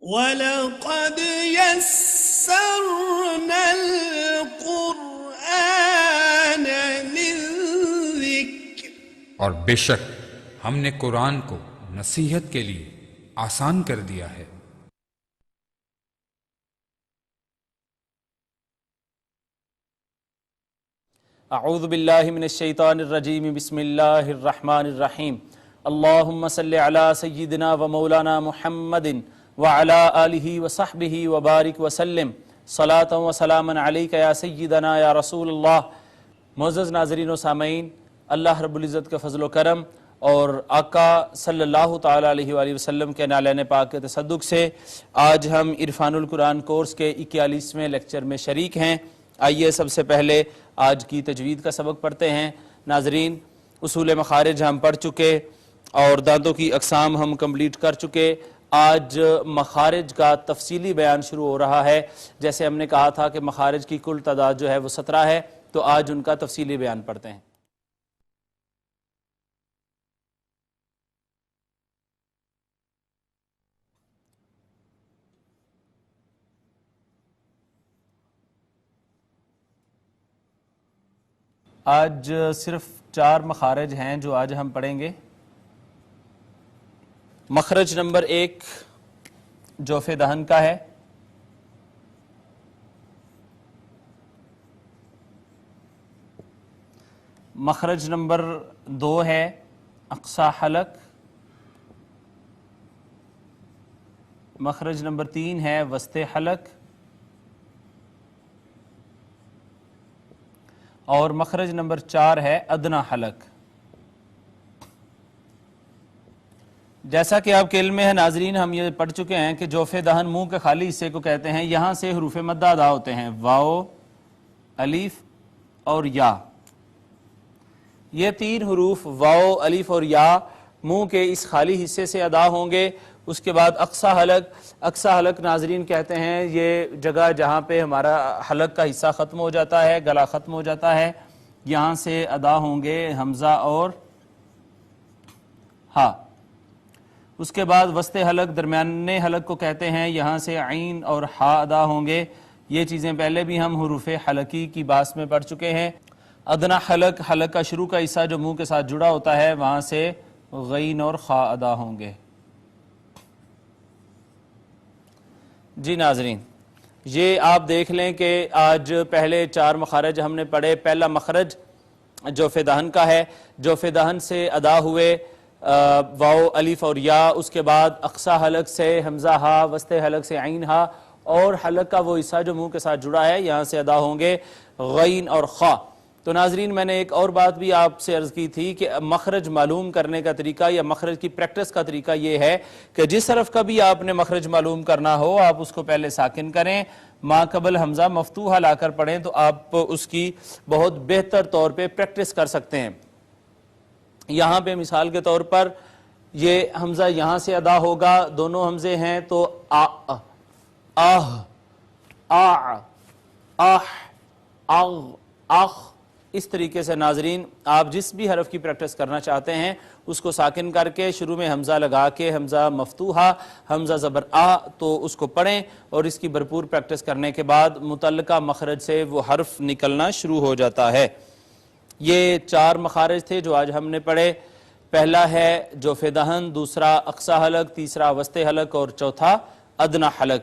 وَلَقَدْ يَسَّرْنَا الْقُرْآنَ لِلذِّكْرِ، اور بے شک ہم نے قرآن کو نصیحت کے لیے آسان کر دیا ہے۔ اعوذ باللہ من الشیطان الرجیم، بسم اللہ الرحمن الرحیم۔ اللہم صلی علی سیدنا و مولانا محمد وعلی آلہ وصحبہ وبارک وسلم، صلاۃ و سلاما علیک یا سیدنا یا رسول اللہ۔ معزز ناظرین و سامعین، اللہ رب العزت کا فضل و کرم اور آقا صلی اللہ تعالیٰ علیہ وآلہ وسلم کے نالین پاک کے تصدق سے آج ہم عرفان القرآن کورس کے 41ویں لیکچر میں شریک ہیں۔ آئیے سب سے پہلے آج کی تجوید کا سبق پڑھتے ہیں۔ ناظرین، اصول مخارج ہم پڑھ چکے اور دانتوں کی اقسام ہم کمپلیٹ کر چکے۔ آج مخارج کا تفصیلی بیان شروع ہو رہا ہے۔ جیسے ہم نے کہا تھا کہ مخارج کی کل تعداد جو ہے وہ 17 ہے، تو آج ان کا تفصیلی بیان پڑھتے ہیں۔ آج صرف 4 مخارج ہیں جو آج ہم پڑھیں گے۔ مخرج نمبر 1 جوف دہن کا ہے۔ مخرج نمبر 2 ہے اقصی حلق۔ مخرج نمبر 3 ہے وسط حلق۔ اور مخرج نمبر 4 ہے ادنی حلق۔ جیسا کہ آپ کے علم میں ہے ناظرین، ہم یہ پڑھ چکے ہیں کہ جوف دہن منہ کے خالی حصے کو کہتے ہیں۔ یہاں سے حروف مدہ ادا ہوتے ہیں، واو، الف اور یا۔ یہ 3 حروف واو، الف اور یا منہ کے اس خالی حصے سے ادا ہوں گے۔ اس کے بعد اقصی حلق ناظرین کہتے ہیں یہ جگہ جہاں پہ ہمارا حلق کا حصہ ختم ہو جاتا ہے، گلا ختم ہو جاتا ہے، یہاں سے ادا ہوں گے حمزہ اور ہا۔ اس کے بعد وسط حلق، درمیانے حلق کو کہتے ہیں، یہاں سے عین اور ہا ادا ہوں گے۔ یہ چیزیں پہلے بھی ہم حروف حلقی کی باس میں پڑھ چکے ہیں۔ ادنی حلق کا شروع کا حصہ جو منہ کے ساتھ جڑا ہوتا ہے، وہاں سے غین اور خا ادا ہوں گے۔ جی ناظرین، یہ آپ دیکھ لیں کہ آج پہلے 4 مخارج ہم نے پڑھے۔ پہلا مخرج جوف دہن کا ہے۔ جوف دہن سے ادا ہوئے واو، الف اور یا۔ اس کے بعد اقصی حلق سے حمزہ ہا، وسط حلق سے عین ہا، اور حلق کا وہ حصہ جو منہ کے ساتھ جڑا ہے، یہاں سے ادا ہوں گے غین اور خا۔ تو ناظرین، میں نے ایک اور بات بھی آپ سے عرض کی تھی کہ مخرج معلوم کرنے کا طریقہ یا مخرج کی پریکٹس کا طریقہ یہ ہے کہ جس حرف کا بھی آپ نے مخرج معلوم کرنا ہو، آپ اس کو پہلے ساکن کریں، ما قبل حمزہ مفتوحہ لا کر پڑھیں، تو آپ اس کی بہت بہتر طور پہ پریکٹس کر سکتے ہیں۔ یہاں پہ مثال کے طور پر یہ حمزہ یہاں سے ادا ہوگا، دونوں حمزے ہیں، تو آہ، آہ، آہ، آہ، اغ، اخ۔ اس طریقے سے ناظرین آپ جس بھی حرف کی پریکٹس کرنا چاہتے ہیں اس کو ساکن کر کے شروع میں حمزہ لگا کے، حمزہ مفتوحہ، حمزہ زبر آ، تو اس کو پڑھیں، اور اس کی بھرپور پریکٹس کرنے کے بعد متعلقہ مخرج سے وہ حرف نکلنا شروع ہو جاتا ہے۔ یہ 4 مخارج تھے جو آج ہم نے پڑھے۔ پہلا ہے جوف دہن، دوسرا اقصی حلق، تیسرا وسط حلق اور چوتھا ادنی حلق۔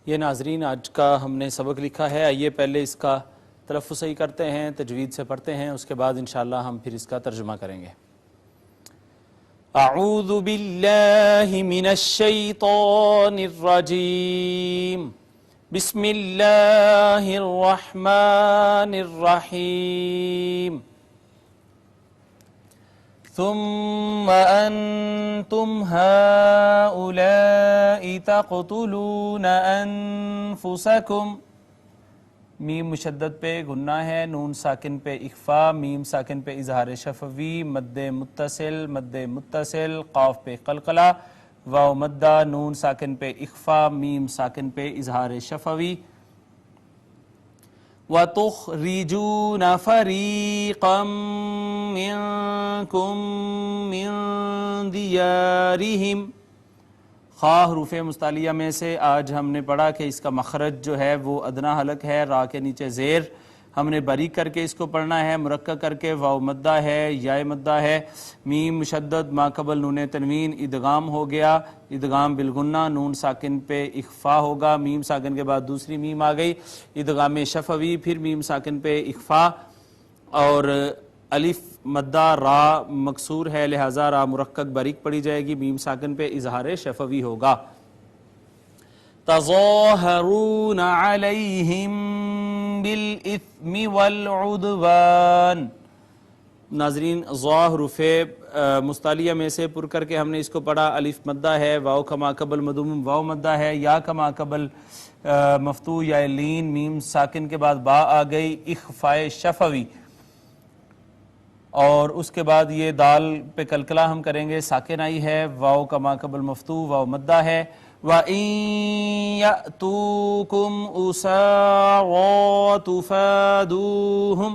یہ ناظرین آج کا ہم نے سبق لکھا ہے۔ آئیے پہلے اس کا تلفظ صحیح کرتے ہیں، تجوید سے پڑھتے ہیں، اس کے بعد انشاءاللہ ہم پھر اس کا ترجمہ کریں گے۔ اعوذ باللہ من الشیطان الرجیم، بسم اللہ الرحمن الرحیم۔ ثم أنتم هؤلاء تقتلون أنفسكم، میم مشدد پہ گنہ ہے، نون ساکن پہ اخفا، میم ساکن پہ اظہار شفوی، مد متصل، قاف پہ قلقلہ، واو مدہ، نون ساکن پہ اخفا، میم ساکن پہ اظہار شفوی۔ وَتُخْرِجُونَ فَرِيقًا مِّنكُم مِّن دِيَارِهِمْ. خواہ حروف مستعلیہ میں سے آج ہم نے پڑھا کہ اس کا مخرج جو ہے وہ ادنا حلق ہے، را کے نیچے زیر. ہم نے باریک کر کے اس کو پڑھنا ہے، مرقق کر کے واو مدہ ہے، یا مدہ ہے، میم مشدد ما قبل نون تنوین ادغام ہو گیا، ادغام بالغنہ، نون ساکن پہ اخفا ہوگا، میم ساکن کے بعد دوسری میم آ گئی، ادغام شفوی، پھر میم ساکن پہ اخفا، اور الف مدہ را مکسور ہے لہذا را مرقق باریک پڑھی جائے گی، میم ساکن پہ اظہار شفوی ہوگا. تظاہرون علیہم بالاثم والعدوان. ناظرین ضا حروف مستعلیہ میں سے پر کر کے ہم نے اس کو پڑھا. الف مدہ ہے، واو کما قبل مدوم واو مدہ ہے، یا کما قبل مفتوح یا لین، میم ساکن کے بعد با آ گئی، اخفاء شفوی، اور اس کے بعد یہ دال پہ کلکلا ہم کریں گے، ساکن آئی ہے، واو کما قبل مفتوح واو مدہ ہے. وَإِن يَأْتُوكُمْ أُسَارَىٰ تُفَادُوهُمْ.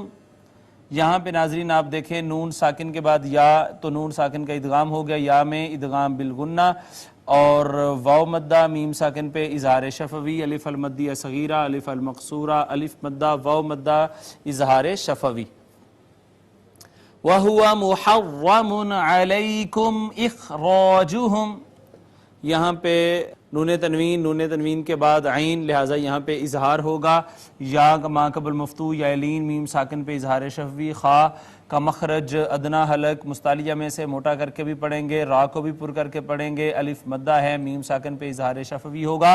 یہاں پہ ناظرین آپ دیکھیں نون ساکن کے بعد یا، تو نون ساکن کا ادغام ہو گیا، یا میں ادغام بالغنہ، اور واو مدہ میم ساکن پہ اظہار شفوی، الف المدیہ صغیرہ، الف المقصورہ، الف مدہ واو مدہ اظہار شفوی. وَهُوَ مُحَرَّمٌ عَلَيْكُمْ إِخْرَاجُهُمْ. یہاں پہ نون تنوین کے بعد عین، لہٰذا یہاں پہ اظہار ہوگا، یا ما قبل مفتوح یا لین، میم ساکن پہ اظہار شفوی. خا کا مخرج ادنا حلق مستعلیہ میں سے موٹا کر کے بھی پڑھیں گے، را کو بھی پر کر کے پڑھیں گے، الف مدہ ہے، میم ساکن پہ اظہار شفوی ہوگا.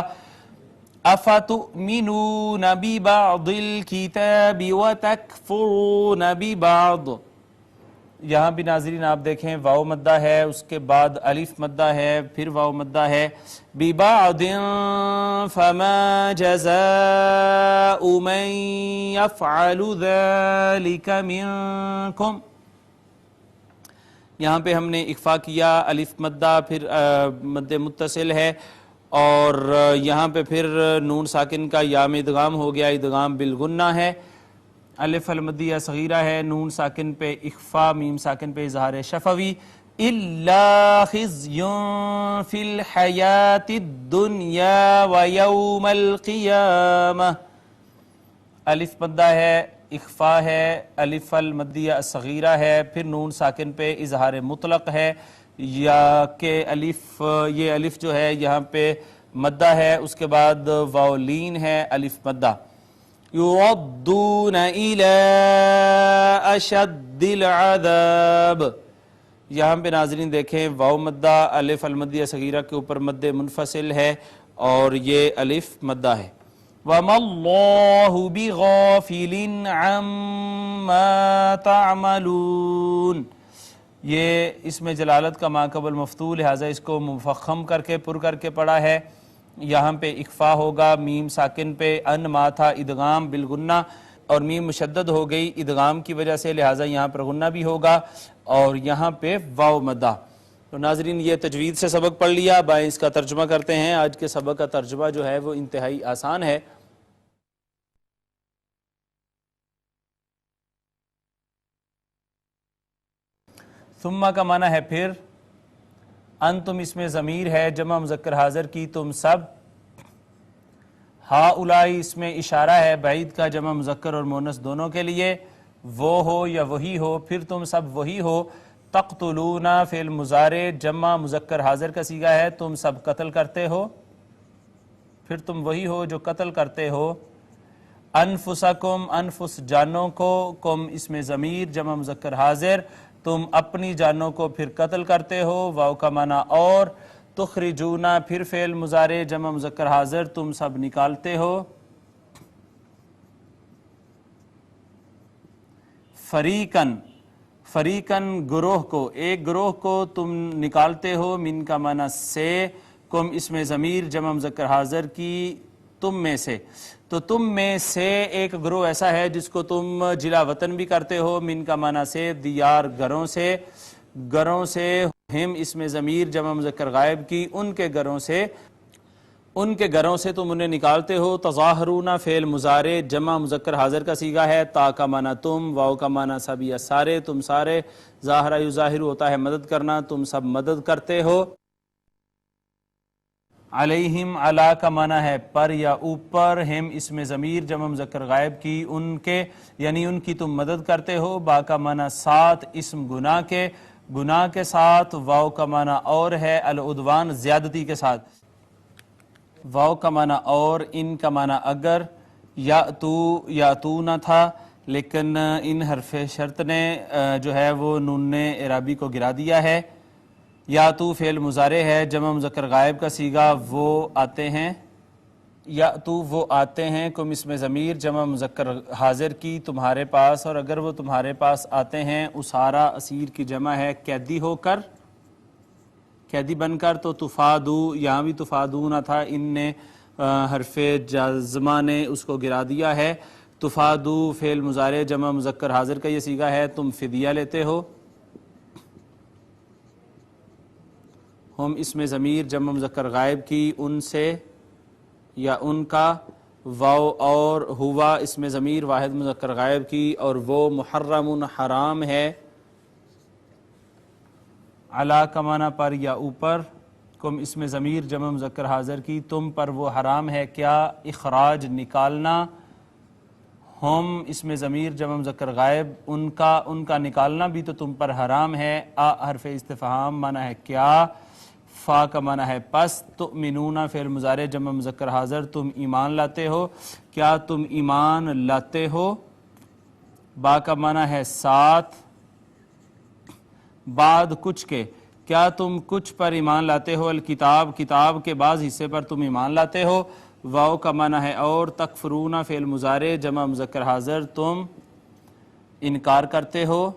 أَفَتُؤْمِنُونَ بِبَعْضِ الْكِتَابِ وَتَكْفُرُونَ بِبَعْضِ. یہاں بھی ناظرین آپ دیکھیں واو مدہ ہے، اس کے بعد الف مدہ ہے، پھر واو مدہ ہے. بِبَعْضٍ فَمَا جَزَاءُ مَن يَفْعَلُ ذَلِكَ مِنكُمْ. یہاں پہ ہم نے اخفا کیا، الف مدہ پھر مد متصل ہے، اور یہاں پہ پھر نون ساکن کا یا میں ادغام ہو گیا، ادغام بالغنہ ہے، الف المدیہ صغیرہ ہے، نون ساکن پہ اخفا، میم ساکن پہ اظہار شفوی. إِلَّا خِزْيٌ فِي الْحَيَاةِ الدُّنْيَا وَيَوْمَ الْقِيَامَةِ. الف مدہ ہے، اخفا ہے، الف المدیہ صغیرہ ہے، پھر نون ساکن پہ اظہار مطلق ہے، یا کہ الف، یہ الف جو ہے یہاں پہ مدہ ہے، اس کے بعد واو لین ہے، الف مدہ. يُرَدُّونَ إِلَىٰ أَشَدِّ الْعَذَابِ. یہاں پہ ناظرین دیکھیں واو مدہ الف المدیہ صغیرہ کے اوپر مد منفصل ہے، اور یہ الف مدہ ہے. وَمَا اللَّهُ بِغَافِلٍ عَمَّا تَعْمَلُونَ. یہ اس میں جلالت کا ما قبل مفتوح، لہٰذا اس کو مفخم کر کے پر کر کے پڑھا ہے. یہاں پہ اخفا ہوگا، میم ساکن پہ ان ما تھا ادغام بالغنہ، اور میم مشدد ہو گئی ادغام کی وجہ سے، لہٰذا یہاں پر غنہ بھی ہوگا، اور یہاں پہ واو مدہ. تو ناظرین یہ تجوید سے سبق پڑھ لیا، بائیں اس کا ترجمہ کرتے ہیں. آج کے سبق کا ترجمہ جو ہے وہ انتہائی آسان ہے. ثم کا معنی ہے پھر، انتم اس میں ضمیر ہے جمع مذکر حاضر کی، تم سب. ہاؤلائی اس میں اشارہ ہے بعید کا جمع مذکر اور مونس دونوں کے لیے، وہ ہو یا وہی ہو، پھر تم سب وہی ہو. تقتلون فعل مضارع جمع مذکر حاضر کا صیغہ ہے، تم سب قتل کرتے ہو، پھر تم وہی ہو جو قتل کرتے ہو. انفسکم انفس جانوں کو، کم اس میں ضمیر جمع مذکر حاضر، تم اپنی جانوں کو پھر قتل کرتے ہو، واو کا معنی اور. تخرجون پھر فعل مضارع جمع مذکر حاضر، تم سب نکالتے ہو. فریقاً فریقاً گروہ کو، ایک گروہ کو تم نکالتے ہو، من کا معنی سے، کم اس میں ضمیر جمع مذکر حاضر کی، تم میں سے. تو تم میں سے ایک گروہ ایسا ہے جس کو تم جلا وطن بھی کرتے ہو، من کا معنی سے دیار گھروں سے، گھروں سے، ہم اس میں ضمیر جمع مذکر غائب کی، ان کے گھروں سے. ان کے گھروں سے تم انہیں نکالتے ہو. تظاہرون فعل مضارع جمع مذکر حاضر کا صیغہ ہے. تا کا معنی تم، واو کا معنی سب یا سارے، تم سارے. ظاہرہ یظاہر ہوتا ہے مدد کرنا، تم سب مدد کرتے ہو. علیہم علا کا معنی ہے پر یا اوپر. ہم اسم ضمیر جمع مذکر غائب کی، ان کے یعنی ان کی تم مدد کرتے ہو. با کا معنی ساتھ، اسم گناہ کے، گناہ کے ساتھ. واو کا معنی اور ہے، العدوان زیادتی کے ساتھ. واو کا معنی اور، ان کا معنی اگر. یاتو نہ تھا لیکن ان حرف شرط نے جو ہے وہ نون اعرابی کو گرا دیا ہے. یاتو فعل مضارع ہے جمع مذکر غائب کا صیغہ. وہ آتے ہیں، یاتو وہ آتے ہیں. کم اسم ضمیر جمع مذکر حاضر کی، تمہارے پاس. اور اگر وہ تمہارے پاس آتے ہیں، اسارا اسیر کی جمع ہے قیدی ہو کر، قیدی بن کر. تو تفادو، یہاں بھی تفادو نہ تھا، ان نے حرف جزمہ نے اس کو گرا دیا ہے. تفادو فعل مضارع جمع مذکر حاضر کا یہ صیغہ ہے. تم فدیہ لیتے ہو. ہم اسم ضمیر جمع مذکر غائب کی، ان سے یا ان کا. واو اور ہوا اسم ضمیر واحد مذکر غائب کی، اور وہ محرم حرام ہے. علا کا معنی پر یا اوپر. کم اسم ضمیر جمع مذکر حاضر کی، تم پر وہ حرام ہے کیا؟ اخراج نکالنا. ہم اسم ضمیر جمع مذکر غائب، ان کا نکالنا بھی تو تم پر حرام ہے. حرف استفہام معنی ہے کیا. فا کا معنی ہے پس. تؤمنون فعل مضارع جمع مذکر حاضر، تم ایمان لاتے ہو. کیا تم ایمان لاتے ہو؟ با کا معنی ہے ساتھ. بعد کچھ کے، کیا تم کچھ پر ایمان لاتے ہو؟ الکتاب کتاب کے بعض حصے پر تم ایمان لاتے ہو. واو کا معنی ہے اور. تکفرون فعل مضارع جمع مذکر حاضر، تم انکار کرتے ہو.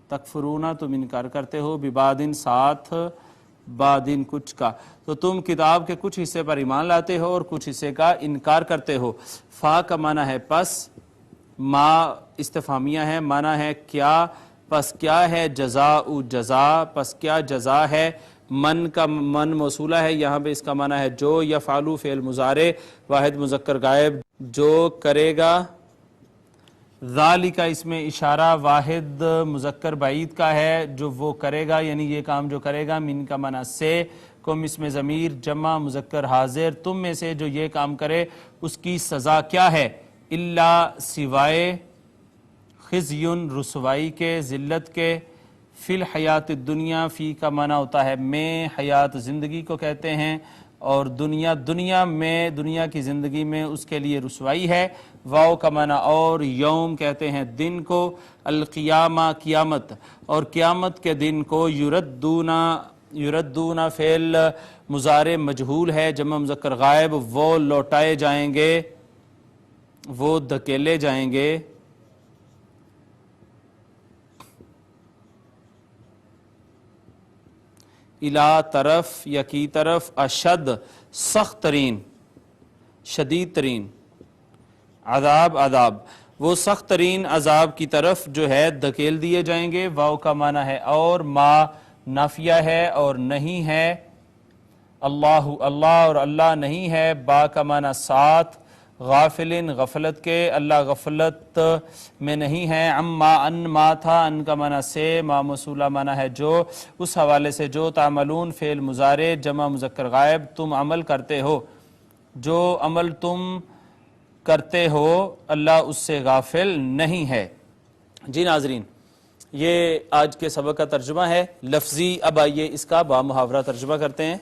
تکفرون تم انکار کرتے ہو. ببادن ساتھ، بادن کچھ کا. تو تم کتاب کے کچھ حصے پر ایمان لاتے ہو اور کچھ حصے کا انکار کرتے ہو. فا کا معنی ہے پس. ما استفہامیہ ہے، معنی ہے کیا. پس کیا ہے؟ جزاء جزا، پس کیا جزا ہے. من کا من موصولہ ہے، یہاں پہ اس کا معنی ہے جو. یفعلو فعل مضارع واحد مذکر غائب، جو کرے گا. ذالک اس میں اشارہ واحد مذکر بعید کا ہے، جو وہ کرے گا یعنی یہ کام جو کرے گا. من کا معنی سے. کم اسم ضمیر جمع مذکر حاضر، تم میں سے جو یہ کام کرے اس کی سزا کیا ہے. الا سوائے. خزیٌ رسوائی کے، ذلت کے. فی الحیات الدنیا، فی کا معنی ہوتا ہے میں، حیات زندگی کو کہتے ہیں، اور دنیا میں، دنیا کی زندگی میں اس کے لیے رسوائی ہے. واو کا معنی اور. یوم کہتے ہیں دن کو. القیامہ قیامت، اور قیامت کے دن کو. یردون فعل مضارع مجہول ہے جمع مذکر غائب، وہ لوٹائے جائیں گے، وہ دھکیلے جائیں گے. الا طرف یا کی طرف. اشد سخت ترین، شدید ترین. عذاب عذاب، وہ سخت ترین عذاب کی طرف جو ہے دھکیل دیے جائیں گے. واو کا معنی ہے اور. ما نافیہ ہے اور نہیں ہے. اللہ اللہ اور اللہ نہیں ہے. با کا معنی ساتھ. غافل غفلت کے، اللہ غفلت میں نہیں ہے. عما ان ما تھا، ان کا معنی سے. ما موصولہ معنی ہے جو، اس حوالے سے جو. تعملون فعل مضارع جمع مذکر غائب، تم عمل کرتے ہو. جو عمل تم کرتے ہو اللہ اس سے غافل نہیں ہے. جی ناظرین، یہ آج کے سبق کا ترجمہ ہے لفظی. اب آئیے اس کا با محاورہ ترجمہ کرتے ہیں.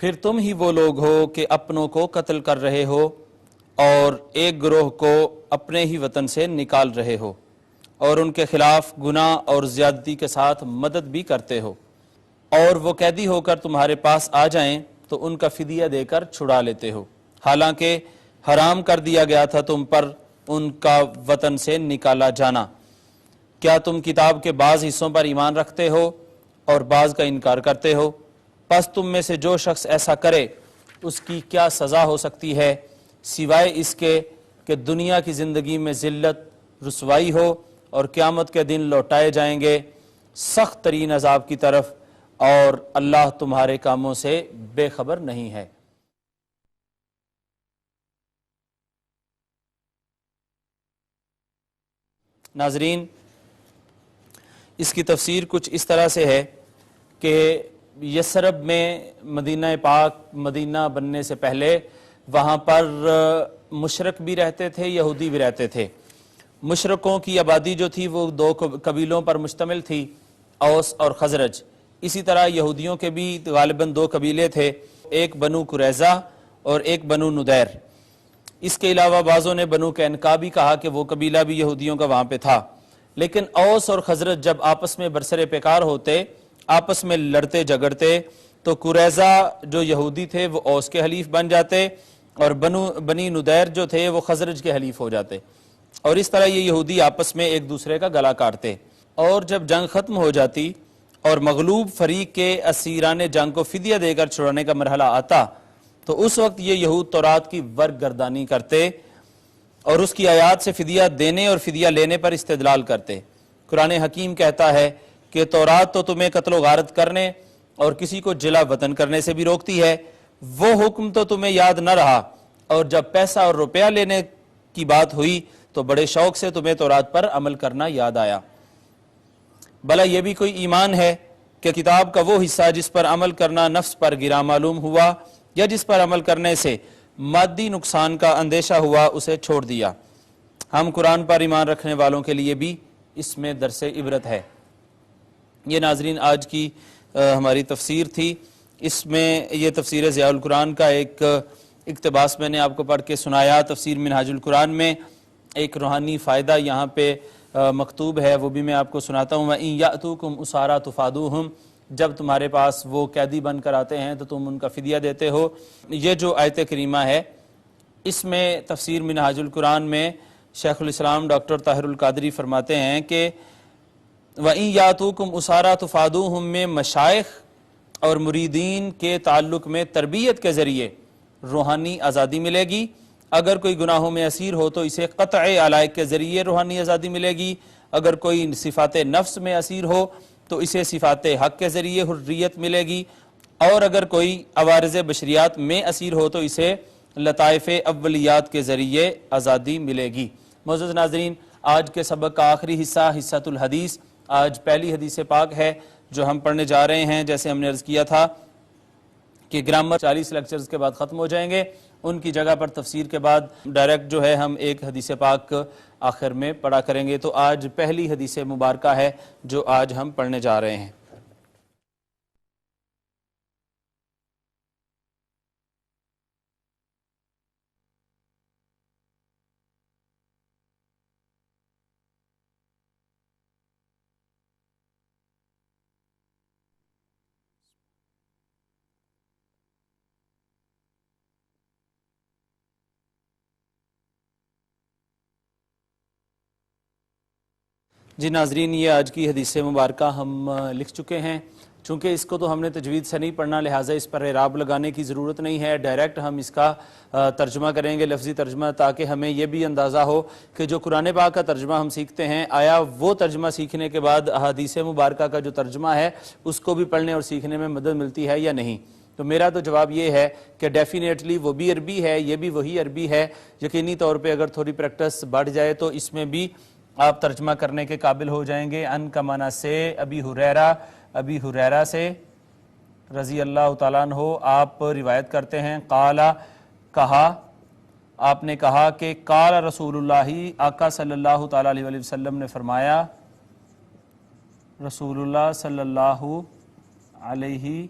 پھر تم ہی وہ لوگ ہو کہ اپنوں کو قتل کر رہے ہو اور ایک گروہ کو اپنے ہی وطن سے نکال رہے ہو، اور ان کے خلاف گناہ اور زیادتی کے ساتھ مدد بھی کرتے ہو. اور وہ قیدی ہو کر تمہارے پاس آ جائیں تو ان کا فدیہ دے کر چھڑا لیتے ہو، حالانکہ حرام کر دیا گیا تھا تم پر ان کا وطن سے نکالا جانا. کیا تم کتاب کے بعض حصوں پر ایمان رکھتے ہو اور بعض کا انکار کرتے ہو؟ پس تم میں سے جو شخص ایسا کرے اس کی کیا سزا ہو سکتی ہے، سوائے اس کے کہ دنیا کی زندگی میں ذلت رسوائی ہو اور قیامت کے دن لوٹائے جائیں گے سخت ترین عذاب کی طرف. اور اللہ تمہارے کاموں سے بے خبر نہیں ہے۔ ناظرین، اس کی تفسیر کچھ اس طرح سے ہے کہ یثرب میں مدینہ پاک مدینہ بننے سے پہلے وہاں پر مشرک بھی رہتے تھے، یہودی بھی رہتے تھے۔ مشرکوں کی آبادی جو تھی وہ دو قبیلوں پر مشتمل تھی، اوس اور خزرج۔ اسی طرح یہودیوں کے بھی غالباً دو قبیلے تھے، ایک بنو قریظہ اور ایک بنو نذیر۔ اس کے علاوہ بعضوں نے بنو قینقاع بھی کہا کہ وہ قبیلہ بھی یہودیوں کا وہاں پہ تھا۔ لیکن اوس اور خزرج جب آپس میں برسر پیکار ہوتے، آپس میں لڑتے جھگڑتے، تو قریظہ جو یہودی تھے وہ اوس کے حلیف بن جاتے، اور بنی نذیر جو تھے وہ خزرج کے حلیف ہو جاتے، اور اس طرح یہ یہودی آپس میں ایک دوسرے کا گلا کاٹتے۔ اور جب جنگ ختم ہو جاتی اور مغلوب فریق کے اسیران جنگ کو فدیہ دے کر چھڑانے کا مرحلہ آتا، تو اس وقت یہ یہود تورات کی ورق گردانی کرتے اور اس کی آیات سے فدیہ دینے اور فدیہ لینے پر استدلال کرتے۔ قرآن حکیم کہتا ہے کہ تورات تو تمہیں قتل و غارت کرنے اور کسی کو جلا وطن کرنے سے بھی روکتی ہے، وہ حکم تو تمہیں یاد نہ رہا، اور جب پیسہ اور روپیہ لینے کی بات ہوئی تو بڑے شوق سے تمہیں تورات پر عمل کرنا یاد آیا۔ بھلا یہ بھی کوئی ایمان ہے کہ کتاب کا وہ حصہ جس پر عمل کرنا نفس پر گرا معلوم ہوا یا جس پر عمل کرنے سے مادی نقصان کا اندیشہ ہوا اسے چھوڑ دیا۔ ہم قرآن پر ایمان رکھنے والوں کے لیے بھی اس میں درس عبرت ہے۔ یہ ناظرین آج کی ہماری تفسیر تھی۔ اس میں یہ تفسیر ضیاء القرآن کا ایک اقتباس میں نے آپ کو پڑھ کے سنایا۔ تفسیر منہاج القرآن میں ایک روحانی فائدہ یہاں پہ مکتوب ہے، وہ بھی میں آپ کو سناتا ہوں۔ وَإِن يَأْتُوكُمْ أُسَارَىٰ تُفَادُوهُمْ، جب تمہارے پاس وہ قیدی بن کر آتے ہیں تو تم ان کا فدیہ دیتے ہو۔ یہ جو آیت کریمہ ہے، اس میں تفسیر منہاج القرآن میں شیخ الاسلام ڈاکٹر طاہر القادری فرماتے ہیں کہ وَإِن يَأْتُوكُمْ أُسَارَىٰ تُفَادُوهُمْ میں مشائخ اور مریدین کے تعلق میں تربیت کے ذریعے روحانی آزادی ملے گی۔ اگر کوئی گناہوں میں اسیر ہو تو اسے قطع علائق کے ذریعے روحانی آزادی ملے گی۔ اگر کوئی صفات نفس میں اسیر ہو تو اسے صفات حق کے ذریعے حریت ملے گی، اور اگر کوئی عوارض بشریات میں اسیر ہو تو اسے لطائف اولیات کے ذریعے آزادی ملے گی۔ معزز ناظرین، آج کے سبق کا آخری حصہ حصۃ الحدیث، آج پہلی حدیث پاک ہے جو ہم پڑھنے جا رہے ہیں۔ جیسے ہم نے عرض کیا تھا کہ گرامر 40 لیکچرز کے بعد ختم ہو جائیں گے، ان کی جگہ پر تفسیر کے بعد ڈائریکٹ جو ہے ہم ایک حدیث پاک آخر میں پڑھا کریں گے۔ تو آج پہلی حدیث مبارکہ ہے جو آج ہم پڑھنے جا رہے ہیں۔ جی ناظرین، یہ آج کی حدیث مبارکہ ہم لکھ چکے ہیں۔ چونکہ اس کو تو ہم نے تجوید سے نہیں پڑھنا، لہٰذا اس پر اعراب لگانے کی ضرورت نہیں ہے، ڈائریکٹ ہم اس کا ترجمہ کریں گے، لفظی ترجمہ، تاکہ ہمیں یہ بھی اندازہ ہو کہ جو قرآن پاک کا ترجمہ ہم سیکھتے ہیں، آیا وہ ترجمہ سیکھنے کے بعد حدیث مبارکہ کا جو ترجمہ ہے اس کو بھی پڑھنے اور سیکھنے میں مدد ملتی ہے یا نہیں؟ تو میرا تو جواب یہ ہے کہ ڈیفینیٹلی وہ بھی عربی ہے، یہ بھی وہی عربی ہے۔ یقینی طور پہ اگر تھوڑی پریکٹس بڑھ جائے تو اس میں بھی آپ ترجمہ کرنے کے قابل ہو جائیں گے۔ ان کا معنی سے ابی ہریرہ سے رضی اللہ تعالیٰ عنہ آپ روایت کرتے ہیں، قال کہا، آپ نے کہا کہ قال رسول اللہ، آقا صلی اللہ تعالیٰ علیہ وسلم نے فرمایا، رسول اللہ صلی اللہ علیہ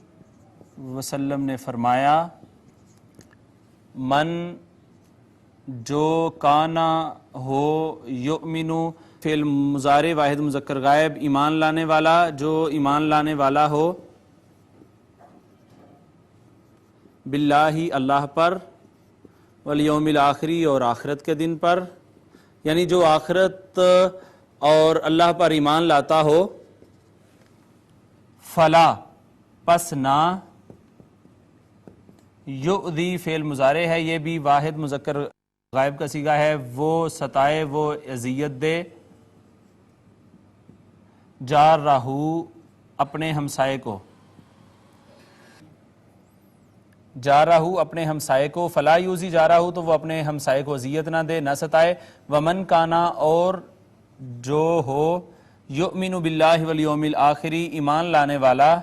وسلم نے فرمایا، من جو کانا ہو یؤمنو، فعل مضارع واحد مذکر غائب، ایمان لانے والا، جو ایمان لانے والا ہو، باللہ اللہ پر، والیوم الآخری اور آخرت کے دن پر، یعنی جو آخرت اور اللہ پر ایمان لاتا ہو، فلا پس نہ، یؤذی فعل مضارع ہے، یہ بھی واحد مذکر غائب کا صیغہ ہے، وہ ستائے، وہ اذیت دے، جارہ اپنے ہمسائے کو، جارہ اپنے ہمسائے کو، فلا یوزی جارہ تو وہ اپنے ہمسائے کو اذیت نہ دے، نہ ستائے، ومن کانا اور جو ہو یؤمن باللہ والیوم الآخری ایمان لانے والا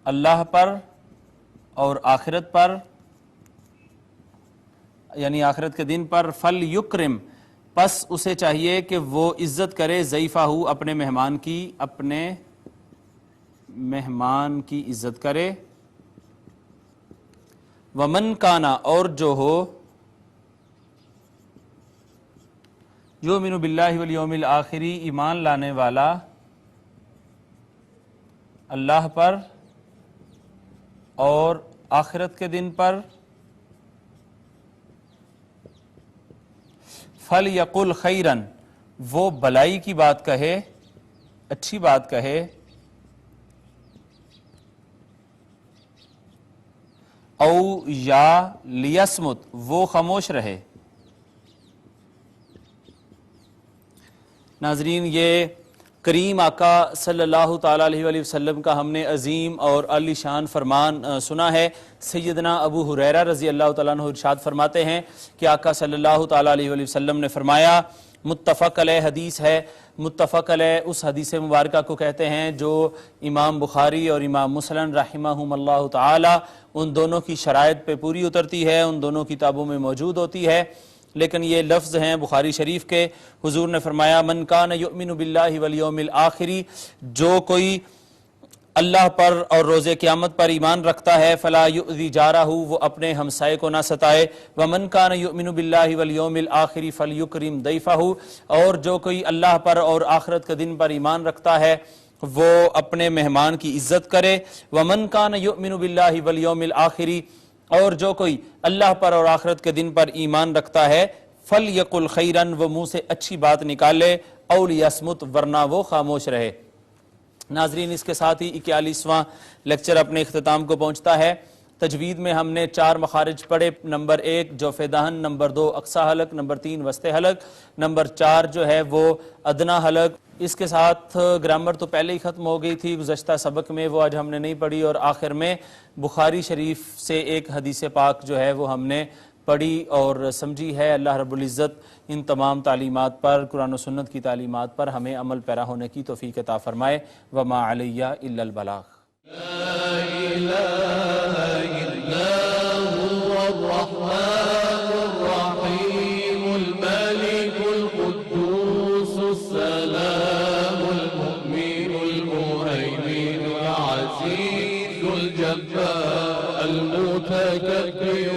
اللہ پر اور آخرت پر یعنی آخرت کے دن پر، فل یکرم پس اسے چاہیے کہ وہ عزت کرے ضیفہ اپنے مہمان کی عزت کرے، ومن کانا اور جو ہو یؤمن باللہ والیوم الآخری ایمان لانے والا اللہ پر اور آخرت کے دن پر، فَلْيَقُلْ خَيْرًا وہ بھلائی کی بات کہے، اچھی بات کہے، او یا لیسمت وہ خاموش رہے۔ ناظرین، یہ کریم آقا صلی اللہ تعالیٰ علیہ وآلہ وسلم کا ہم نے عظیم اور عالی شان فرمان سنا ہے۔ سیدنا ابو ہریرہ رضی اللہ تعالیٰ عنہ ارشاد فرماتے ہیں کہ آقا صلی اللہ تعالیٰ علیہ وآلہ وسلم نے فرمایا، متفق علیہ حدیث ہے، متفق علیہ اس حدیث مبارکہ کو کہتے ہیں جو امام بخاری اور امام مسلم رحمہم اللہ تعالیٰ ان دونوں کی شرائط پہ پوری اترتی ہے، ان دونوں کتابوں میں موجود ہوتی ہے، لیکن یہ لفظ ہیں بخاری شریف کے۔ حضور نے فرمایا، من کان یؤمن باللہ والیوم الآخری جو کوئی اللہ پر اور روز قیامت پر ایمان رکھتا ہے، فلا یؤذی جارہ وہ اپنے ہمسائے کو نہ ستائے، ومن کان یؤمن باللہ والیوم الآخری فلیکرم ضیفہ اور جو کوئی اللہ پر اور آخرت کے دن پر ایمان رکھتا ہے وہ اپنے مہمان کی عزت کرے، ومن کان یؤمن باللہ والیوم الآخری اور جو کوئی اللہ پر اور آخرت کے دن پر ایمان رکھتا ہے، فَلْيَقُلْ خَيْرًا وہ منہ سے اچھی بات نکالے، اَوْ لِيَصْمُتْ ورنہ وہ خاموش رہے۔ ناظرین، اس کے ساتھ ہی 41واں لیکچر اپنے اختتام کو پہنچتا ہے۔ تجوید میں ہم نے 4 مخارج پڑھے، نمبر 1 جوف دہن، نمبر 2 اقصی حلق، نمبر 3 وسط حلق، نمبر 4 جو ہے وہ ادنا حلق۔ اس کے ساتھ گرامر تو پہلے ہی ختم ہو گئی تھی گزشتہ سبق میں، وہ آج ہم نے نہیں پڑھی، اور آخر میں بخاری شریف سے ایک حدیث پاک جو ہے وہ ہم نے پڑھی اور سمجھی ہے۔ اللہ رب العزت ان تمام تعلیمات پر، قرآن و سنت کی تعلیمات پر ہمیں عمل پیرا ہونے کی توفیق عطا فرمائے۔ وما علیہ الا البلاغ۔ لا الہ الا هو الرحمن الرحیم الملک القدوس السلام المؤمن المهيمن العزيز الجبار المتكبر